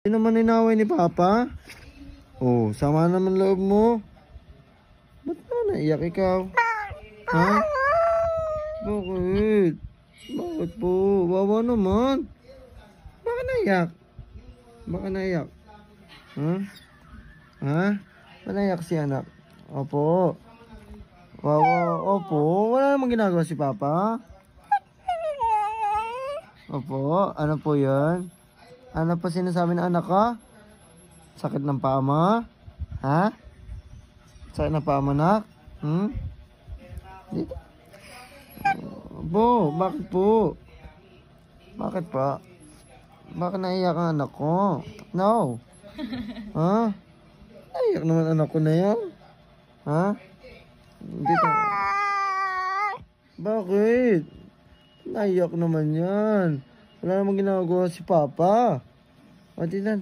Hindi naman inaway ni Papa. Oh, sama naman loob mo. Ba't na naiyak ikaw? Ha? Bakit? Bakit po? Wawa naman. Bakit naiyak? Bakit naiyak? Ha? Ha? Bakit naiyak si anak? Opo. Wawa. Opo. Wala namang ginagawa si Papa. Opo. Ano po yan? Ano pa sinasabi ng anak ka? Sakit ng paa mo? Ha? Sakit ng paa mo, nak? Dito. Po, bakit po? Bakit pa? Bakit naiyak ang anak ko? No. Ha? Naiyak naman anak ko na yan. Ha? Dito. Bakit? Naiyak naman yan. Wala namang ginagawa si Papa. O, tinan.